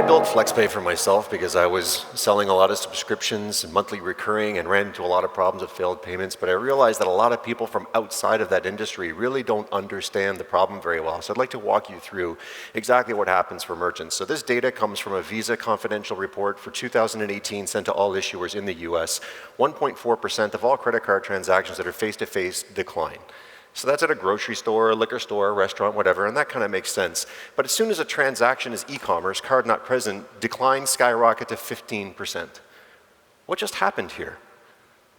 built Flexpay for myself because I was selling a lot of subscriptions and monthly recurring and ran into a lot of problems with failed payments, but I realized that a lot of people from outside of that industry really don't understand the problem very well. So I'd like to walk you through exactly what happens for merchants. So this data comes from a Visa confidential report for 2018 sent to all issuers in the US. 1.4% of all credit card transactions that are face-to-face decline. So that's at a grocery store, a liquor store, a restaurant, whatever, and that kind of makes sense. But as soon as a transaction is e-commerce, card not present, declines skyrocket to 15%. What just happened here?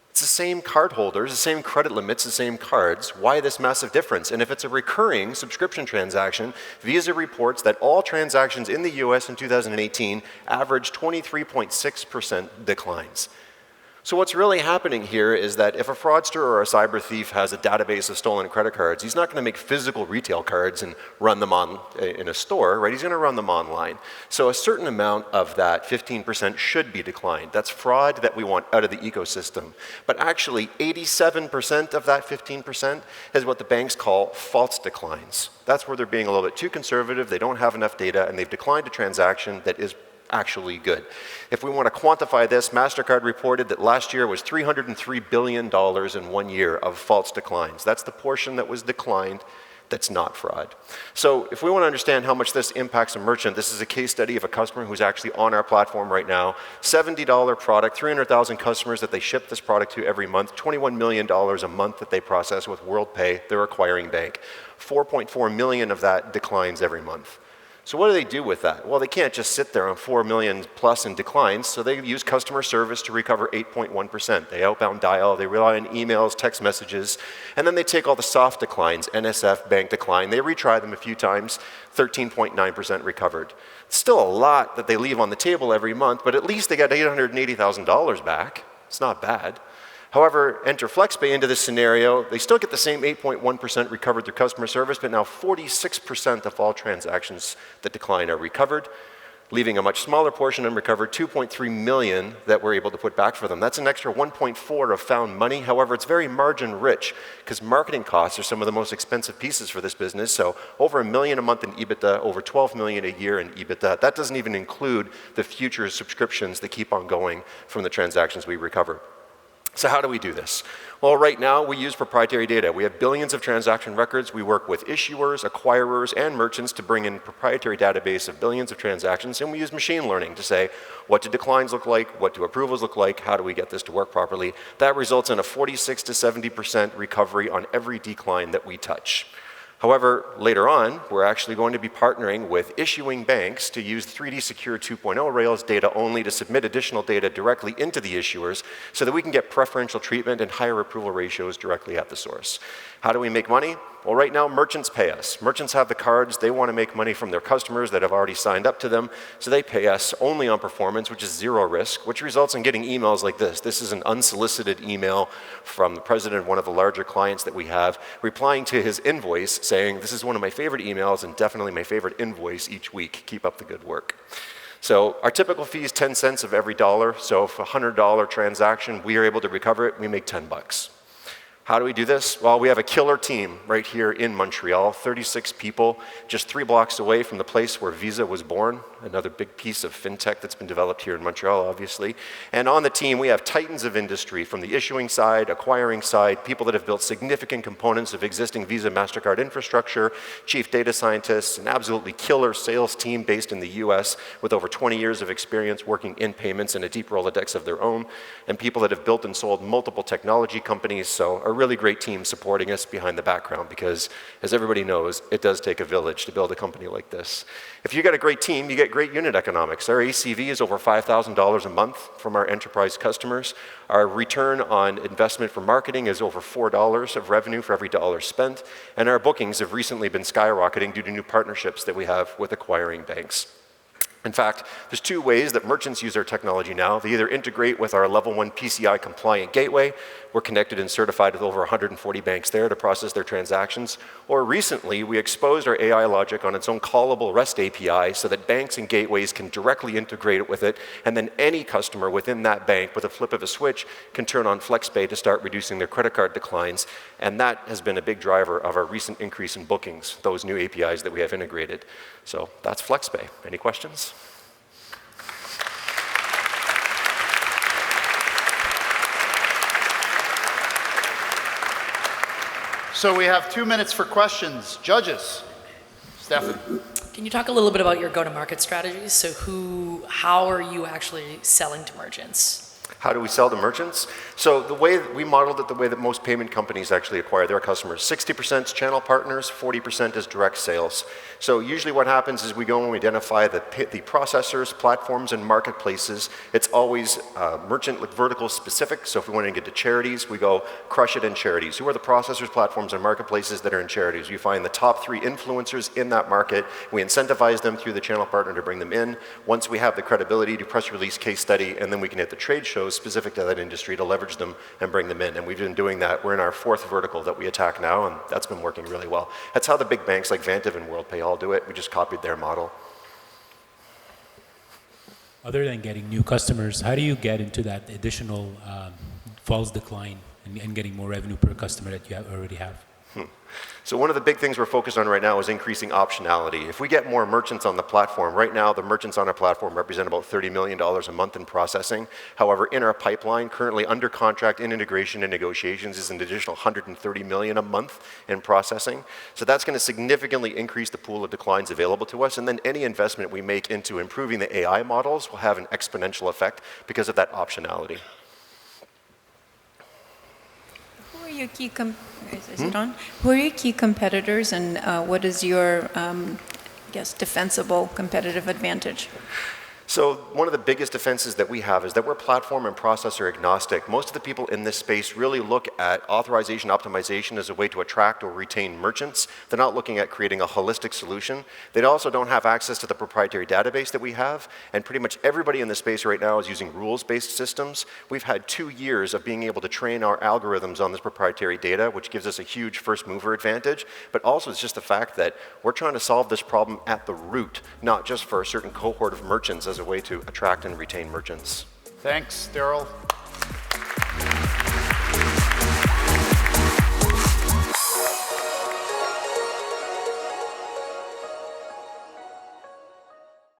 It's the same cardholders, the same credit limits, the same cards. Why this massive difference? And if it's a recurring subscription transaction, Visa reports that all transactions in the US in 2018 averaged 23.6% declines. So what's really happening here is that if a fraudster or a cyber thief has a database of stolen credit cards, he's not going to make physical retail cards and run them on in a store, right? He's going to run them online. So a certain amount of that 15% should be declined. That's fraud that we want out of the ecosystem. But actually, 87% of that 15% is what the banks call false declines. That's where they're being a little bit too conservative, they don't have enough data, and they've declined a transaction that is actually good. If we want to quantify this, MasterCard reported that last year was $303 billion in 1 year of false declines. That's the portion that was declined that's not fraud. So if we want to understand how much this impacts a merchant, this is a case study of a customer who's actually on our platform right now. $70 product, 300,000 customers that they ship this product to every month, $21 million a month that they process with WorldPay, their acquiring bank. 4.4 million of that declines every month. So what do they do with that? Well, they can't just sit there on 4 million plus in declines, so they use customer service to recover 8.1%. They outbound dial, they rely on emails, text messages, and then they take all the soft declines, NSF, bank decline, they retry them a few times, 13.9% recovered. Still a lot that they leave on the table every month, but at least they got $880,000 back. It's not bad. However, enter Flexpay into this scenario, they still get the same 8.1% recovered through customer service, but now 46% of all transactions that decline are recovered, leaving a much smaller portion unrecovered, 2.3 million that we're able to put back for them. That's an extra 1.4 of found money. However, it's very margin rich because marketing costs are some of the most expensive pieces for this business. So over $1 million a month in EBITDA, over 12 million a year in EBITDA. That doesn't even include the future subscriptions that keep on going from the transactions we recover. So how do we do this? Well, right now we use proprietary data. We have billions of transaction records. We work with issuers, acquirers, and merchants to bring in proprietary database of billions of transactions, and we use machine learning to say, what do declines look like? What do approvals look like? How do we get this to work properly? That results in a 46 to 70% recovery on every decline that we touch. However, later on, we're actually going to be partnering with issuing banks to use 3D Secure 2.0 Rails data only to submit additional data directly into the issuers so that we can get preferential treatment and higher approval ratios directly at the source. How do we make money? Well, right now, merchants pay us. Merchants have the cards. They want to make money from their customers that have already signed up to them, so they pay us only on performance, which is zero risk, which results in getting emails like this. This is an unsolicited email from the president of one of the larger clients that we have, replying to his invoice saying, this is one of my favorite emails and definitely my favorite invoice each week. Keep up the good work. So our typical fee is 10 cents of every dollar. So if a $100 transaction, we are able to recover it, we make 10 bucks. How do we do this? Well, we have a killer team right here in Montreal, 36 people, just 3 blocks away from the place where Visa was born, another big piece of fintech that's been developed here in Montreal, obviously. And on the team, we have titans of industry from the issuing side, acquiring side, people that have built significant components of existing Visa, MasterCard infrastructure, chief data scientists, an absolutely killer sales team based in the US with over 20 years of experience working in payments and a deep Rolodex of their own, and people that have built and sold multiple technology companies. So a really great team supporting us behind the background because, as everybody knows, it does take a village to build a company like this. If you got a great team, you get great unit economics. Our ACV is over $5,000 a month from our enterprise customers. Our return on investment for marketing is over $4 of revenue for every dollar spent. And our bookings have recently been skyrocketing due to new partnerships that we have with acquiring banks. In fact, there's 2 ways that merchants use our technology now. They either integrate with our level 1 PCI compliant gateway. We're connected and certified with over 140 banks there to process their transactions. Or recently, we exposed our AI logic on its own callable REST API so that banks and gateways can directly integrate it with it, and then any customer within that bank with a flip of a switch can turn on Flexpay to start reducing their credit card declines. And that has been a big driver of our recent increase in bookings, those new APIs that we have integrated. So that's Flexpay. Any questions? So we have 2 minutes for questions. Judges, Stefan. Can you talk a little bit about your go-to-market strategies? So how are you actually selling to merchants? How do we sell to merchants? So the way we modeled it, the way that most payment companies actually acquire their customers, 60% is channel partners, 40% is direct sales. So usually what happens is we go and we identify the processors, platforms, and marketplaces. It's always merchant vertical specific. So if we want to get to charities, we go crush it in charities. Who are the processors, platforms, and marketplaces that are in charities? We find the top 3 influencers in that market. We incentivize them through the channel partner to bring them in. Once we have the credibility to press release case study, and then we can hit the trade shows specific to that industry to leverage them and bring them in. And we've been doing that. We're in our 4th vertical that we attack now, and that's been working really well. That's how the big banks like Vantiv and WorldPay all do it. We just copied their model. Other than getting new customers, how do you get into that additional false decline and getting more revenue per customer that you already have? So one of the big things we're focused on right now is increasing optionality. If we get more merchants on the platform, right now the merchants on our platform represent about $30 million a month in processing. However, in our pipeline, currently under contract in integration and negotiations is an additional $130 million a month in processing. So that's going to significantly increase the pool of declines available to us, and then any investment we make into improving the AI models will have an exponential effect because of that optionality. Who are your key Who are your key competitors, and what is your, defensible competitive advantage? So one of the biggest defenses that we have is that we're platform and processor agnostic. Most of the people in this space really look at authorization optimization as a way to attract or retain merchants. They're not looking at creating a holistic solution. They also don't have access to the proprietary database that we have, and pretty much everybody in the space right now is using rules-based systems. We've had 2 years of being able to train our algorithms on this proprietary data, which gives us a huge first-mover advantage, but also it's just the fact that we're trying to solve this problem at the root, not just for a certain cohort of merchants as a way to attract and retain merchants. Thanks, Darryl.